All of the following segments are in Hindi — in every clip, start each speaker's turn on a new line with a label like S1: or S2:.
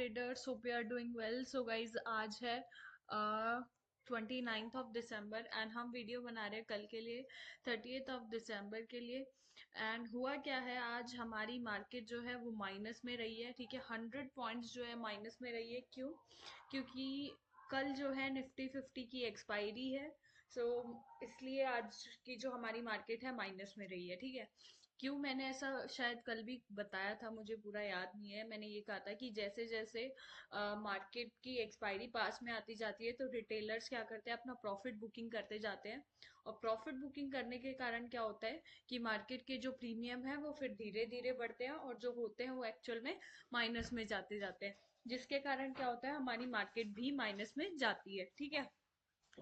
S1: traders, hope you are doing well. So guys, आज है 29th of December एंड हम वीडियो बना रहे हैं कल के लिए 30th of December के लिए। एंड हुआ क्या है, आज हमारी मार्केट जो है वो माइनस में रही है। ठीक है, 100 पॉइंट्स जो है माइनस में रही है। क्यों? क्योंकि कल जो है निफ्टी 50 की एक्सपायरी है। सो इसलिए आज की जो हमारी मार्केट है माइनस में रही है। ठीक है, क्यों मैंने ऐसा शायद कल भी बताया था, मुझे पूरा याद नहीं है। मैंने ये कहा था कि जैसे जैसे मार्केट की एक्सपायरी पास में आती जाती है तो रिटेलर्स क्या करते हैं, अपना प्रॉफिट बुकिंग करते जाते हैं। और प्रॉफिट बुकिंग करने के कारण क्या होता है कि मार्केट के जो प्रीमियम है वो फिर धीरे धीरे बढ़ते हैं और जो होते हैं वो एक्चुअल में माइनस में जाते जाते हैं, जिसके कारण क्या होता है, हमारी मार्केट भी माइनस में जाती है। ठीक है,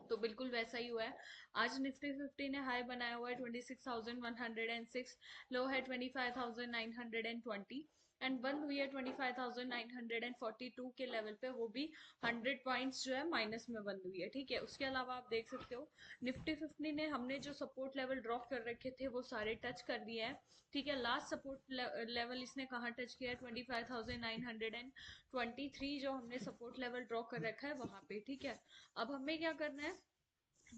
S1: तो बिल्कुल वैसा ही हुआ है। आज निफ्टी 50 ने हाई बनाया हुआ है 26,106, लो है 25,920 एंड बंद हुई है 25,942 के लेवल पे, वो भी 100 पॉइंट्स जो है माइनस में बंद हुई है। ठीक है, उसके अलावा आप देख सकते हो निफ्टी 50 ने हमने जो सपोर्ट लेवल ड्रॉप कर रखे थे वो सारे टच कर दिए हैं। ठीक है, लास्ट सपोर्ट लेवल इसने कहाँ टच किया है, 25,923 जो हमने सपोर्ट लेवल ड्रॉ कर रखा है वहां पे। ठीक है, अब हमें क्या करना है,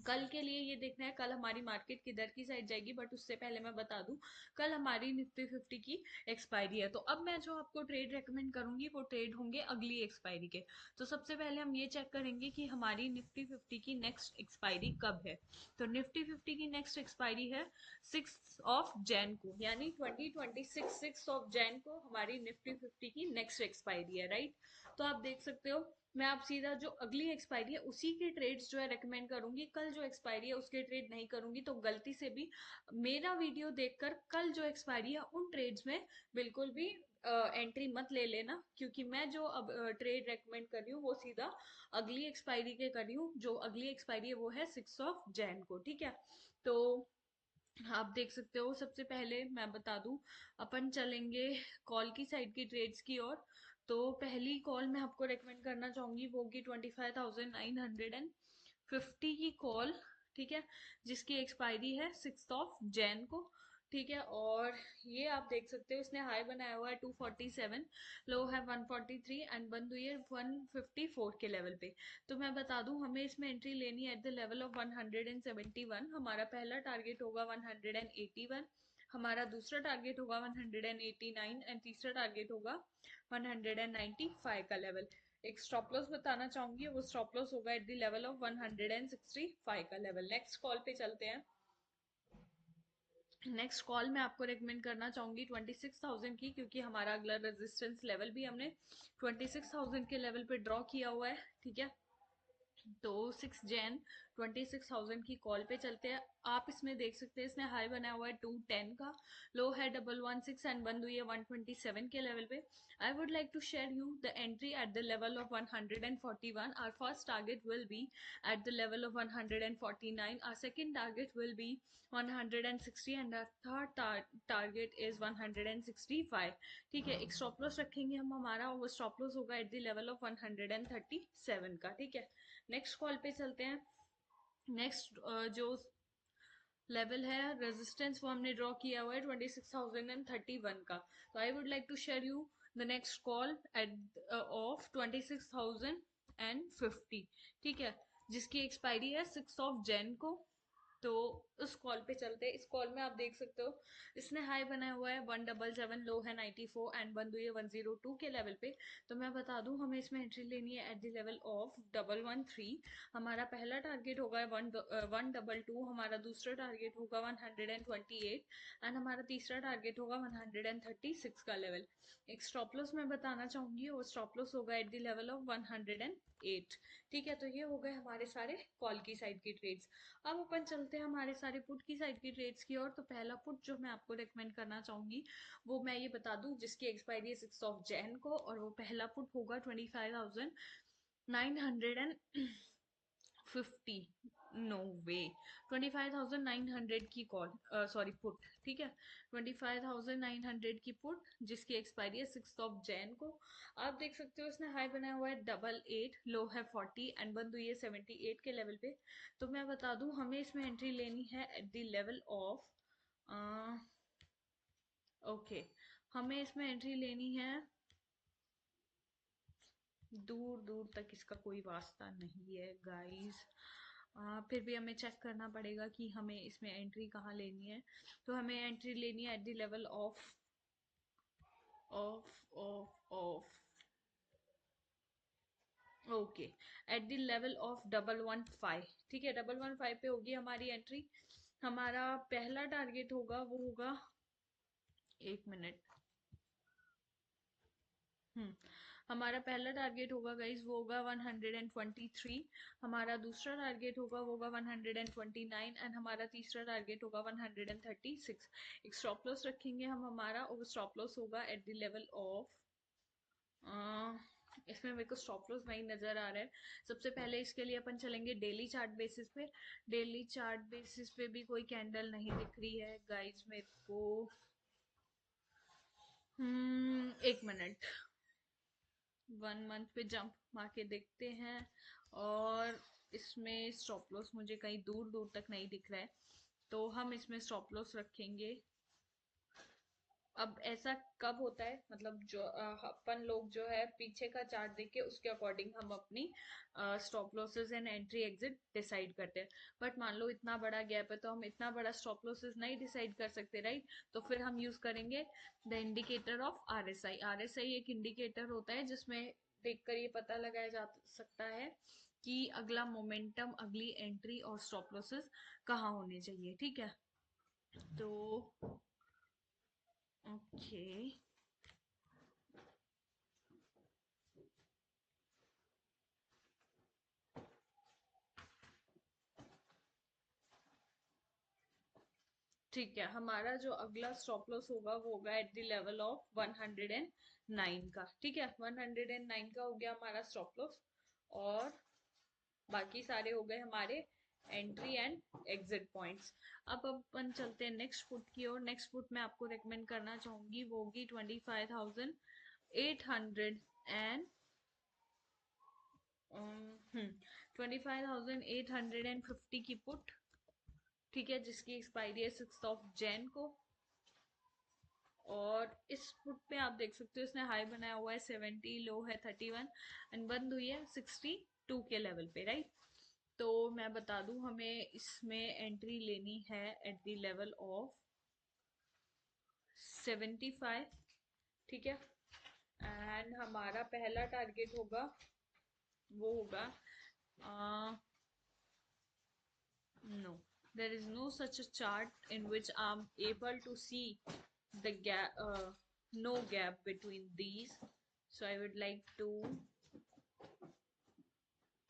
S1: कल के लिए ये देखना है कल हमारी मार्केट किधर की साइड जाएगी। बट उससे पहले मैं बता दूं, कल हमारी निफ्टी 50 की एक्सपायरी है। तो अब मैं जो आपको ट्रेड रेकमेंड करूंगी वो ट्रेड होंगे अगली एक्सपायरी के। तो सबसे पहले हम ये चेक करेंगे कि हमारी निफ्टी 50 की नेक्स्ट एक्सपायरी कब है। तो निफ्टी 50 की नेक्स्ट एक्सपायरी है 6 Jan को, यानी 2026 6 Jan को हमारी निफ्टी 50 की नेक्स्ट एक्सपायरी है। राइट, तो आप देख सकते हो मैं आप सीधा जो अगली एक्सपायरी है उसी के ट्रेड्स जो है रेकमेंड करूंगी। कल जो एक्सपायरी है उसके ट्रेड नहीं करूंगी। तो गलती से भी मेरा वीडियो देखकर कल जो एक्सपायरी है उन ट्रेड्स में बिल्कुल भी एंट्री मत ले लेना, क्योंकि मैं जो अब ट्रेड रेकमेंड कर रही हूँ वो सीधा अगली एक्सपायरी के कर रही हूँ। जो अगली एक्सपायरी है वो है 6 Jan को। ठीक है, तो आप देख सकते हो सबसे पहले मैं बता दूं, अपन चलेंगे कॉल की साइड की ट्रेड्स की ओर। तो पहली कॉल मैं आपको रेकमेंड करना चाहूंगी वो होगी 25,950 की कॉल। ठीक है, जिसकी एक्सपायरी है 6 Jan को। ठीक है, और ये आप देख सकते हो इसने हाई बनाया हुआ है 247, लो है 143 एंड बंद हुई है 154 के लेवल पे। तो मैं बता दूं हमें इसमें एंट्री लेनी है एट द लेवल ऑफ 171। हमारा पहला टारगेट होगा 181, हमारा दूसरा टारगेट होगा 189 एंड तीसरा टारगेट होगा 195 का लेवल। एक स्टॉप लॉस बताना चाहूंगी, वो स्टॉप लॉस होगा एट द लेवल ऑफ 165 का लेवल। नेक्स्ट कॉल पे चलते हैं। नेक्स्ट कॉल मैं आपको रेकमेंड करना चाहूंगी 26,000 की, क्योंकि हमारा अगला रेजिस्टेंस लेवल भी हमने 26,000 के लेवल पे ड्रॉ किया हुआ है। ठीक है, तो 6 Jan 26,000 की कॉल पे चलते हैं। आप इसमें देख सकते हैं इसने हाई बनाया हुआ है 210 का, लो है 116 एंड बंद हुई है 127 के लेवल पे। I would like to share you the entry at the level of 141। Our first target will be at the level of 149, our second target will be 160 and our third target is 165। ठीक है, एक स्टॉप लॉस रखेंगे हम हमारा, वो स्टॉप लॉस होगा एट द लेवल ऑफ 137 का। ठीक है, नेक्स्ट कॉल पे चलते हैं। नेक्स्ट जो लेवल है रेजिस्टेंस वो हमने ड्रॉ किया हुआ है 26,031 का। तो I would like to share you the next call at of 26,050। ठीक है, जिसकी एक्सपायरी है 6 Jan को। तो उस कॉल पे चलते हैं। इस कॉल में आप देख सकते हो इसने हाई बनाया हुआ है 177, लो है 94 एंड बंद हुई है 102 के लेवल पे। तो मैं बता दूं हमें इसमें एंट्री लेनी है एट द लेवल ऑफ 113। हमारा पहला टारगेट होगा 122, हमारा दूसरा टारगेट होगा 128 एंड हमारा तीसरा टारगेट होगा 136 का लेवल। एक स्टॉप लॉस मैं बताना चाहूंगी, वो स्टॉप लॉस होगा एट द लेवल ऑफ 108। ठीक है, तो ये हो गए हमारे सारे कॉल की साइड की ट्रेड्स। अब अपन चलते हैं हमारे सारे पुट की साइड की ट्रेड्स की ओर। तो पहला पुट जो मैं आपको रेकमेंड करना चाहूंगी वो मैं ये बता दूं, जिसकी एक्सपायरी है 6 Jan को, और वो पहला पुट होगा 25,950। नो वे, 25,900 की कॉल, सॉरी पुट। ठीक है, 25,900 की पुट जिसकी एक्सपायरी है 6 Jan को। आप देख सकते हो इसने हाई बनाया हुआ है 88, लो है 40 एंड बंद हुई है 78 के लेवल पे। तो मैं बता दूं हमें इसमें एंट्री लेनी है eight the level of, okay, हमें इसमें एंट्री लेनी है दूर दूर तक इसका कोई वास्ता नहीं है गाइस। फिर भी हमें चेक करना पड़ेगा कि हमें इसमें एंट्री कहाँ लेनी है। तो हमें एंट्री लेनी है eight the level of of okay, eight the level of 115। ठीक है, 115 पे होगी हमारी एंट्री। हमारा पहला टारगेट होगा, वो होगा, एक मिनट। हम्म हमारा पहला टारगेट होगा गाइज, वो होगा 123। हमारा दूसरा टारगेट होगा, वो होगा 129। एंड हमारा तीसरा टारगेट होगा 136। एक स्टॉप लॉस रखेंगे हम हमारा, और स्टॉप लॉस होगा एट द लेवल ऑफ, इसमें मेरे को स्टॉप लॉस वही नजर आ रहा है। सबसे पहले इसके लिए अपन चलेंगे डेली चार्ट बेसिस पे। डेली चार्ट बेसिस पे भी कोई कैंडल नहीं दिख रही है गाइज मेरे को। एक मिनट, 1 मंथ पे जंप मार के देखते हैं। और इसमें स्टॉप लॉस मुझे कहीं दूर दूर तक नहीं दिख रहा है, तो हम इसमें स्टॉप लॉस रखेंगे। अब ऐसा कब होता है, मतलब जो अपन लोग जो है पीछे का चार्ट देख के उसके अकॉर्डिंग हम अपनी stop losses and entry exit decide करते हैं। बट मान लो इतना बड़ा गैप है, तो हम इतना बड़ा स्टॉप लॉसेस नहीं डिसाइड कर सकते, राइट? तो फिर हम यूज करेंगे the indicator of RSI. RSI एक इंडिकेटर होता है जिसमें देखकर ये पता लगाया जा सकता है कि अगला मोमेंटम, अगली एंट्री और स्टॉप लॉसेस कहाँ होने चाहिए। ठीक है, तो ओके, ठीक है। हमारा जो अगला स्टॉप लॉस होगा वो होगा एट द लेवल ऑफ 109 का। ठीक है, 109 का हो गया हमारा स्टॉप लॉस। और बाकी सारे हो गए हमारे एंट्री एंड एग्जिट पॉइंट्स। अब अपन चलते हैं नेक्स्ट फुट की ओर। नेक्स्ट फुट मैं आपको रेकमेंड करना चाहूंगी, वो होगी 25,800 एंड 25,850 की पुट। ठीक है, जिसकी एक्सपायरी है 6 जैन को। और इस फुट पे आप देख सकते हो इसने हाई बनाया हुआ है 70, लो है 31 एंड बंद हुई है 62 के लेवल पे, राइट? तो मैं बता दूं, हमें इसमें एंट्री लेनी है एट द लेवल ऑफ 75। ठीक है, एंड हमारा पहला टारगेट होगा, वो होगा, no, there is no such a chart in which I'm able to see the gap, no gap between these, so I would like to,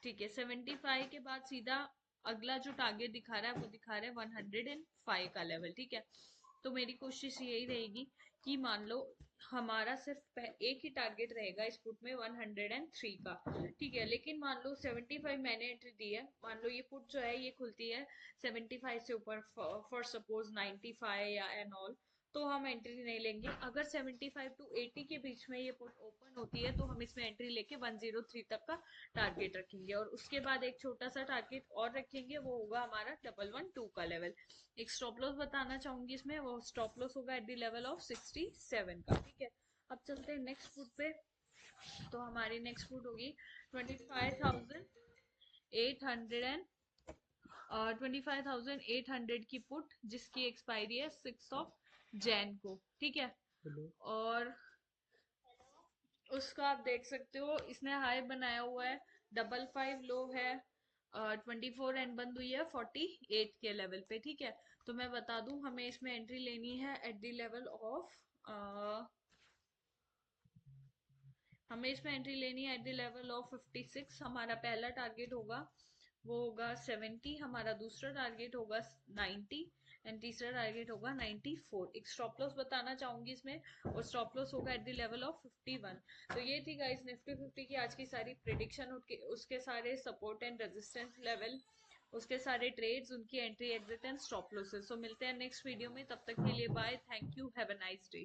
S1: ठीक है, 75 के बाद सीधा अगला जो टारगेट दिखा रहा है वो दिखा रहा है 105 का लेवल। ठीक है, तो मेरी कोशिश यही रहेगी कि मान लो हमारा सिर्फ एक ही टारगेट रहेगा इस फुट में 103 का। ठीक है, लेकिन मान लो 75 मैंने एंट्री दी है, मान लो ये फुट जो है ये खुलती है 75 से ऊपर, फॉर सपोज 95 या एंड ऑल, तो हम एंट्री नहीं लेंगे। अगर 75 टू 80 के बीच में ये पुट ओपन होती है तो हम इसमें एंट्री लेके 103 तक का टारगेट रखेंगे। और उसके बाद एक छोटा सा टारगेट और रखेंगे, वो होगा हमारा 112 का लेवल। एक स्टॉप लॉस बताना चाहूंगी इसमें, वो स्टॉप लॉस होगा एट द लेवल ऑफ 67 का। ठीक है, अब चलते हैं नेक्स्ट फुट पे। तो हमारी नेक्स्ट फुट होगी 25,800 एंड 25,800 की पुट, जिसकी एक्सपायरी है 6 जैन को। ठीक है, और उसका आप देख सकते हो इसने हाई बनाया हुआ है 55, लो है 24 एंड बंद हुई है 48 के लेवल पे। ठीक है, तो मैं बता दूं हमें इसमें एंट्री लेनी है एट द लेवल ऑफ, हमें इसमें एंट्री लेनी है एट द लेवल ऑफ 56। हमारा पहला टारगेट होगा, वो होगा 70। हमारा दूसरा टारगेट होगा 90 एंड तीसरा टारगेट होगा 94। एक स्टॉप लॉस बताना चाहूंगी इसमें, और स्टॉप लॉस होगा एट द लेवल ऑफ 51। तो ये थी गाइस निफ्टी 50 की आज की सारी प्रिडिक्शन, उसके सारे सपोर्ट एंड रेजिस्टेंस लेवल, उसके सारे ट्रेड्स, उनकी entry exit and stop losses. तो मिलते हैं नेक्स्ट वीडियो में, तब तक के लिए bye, thank you, have a nice day.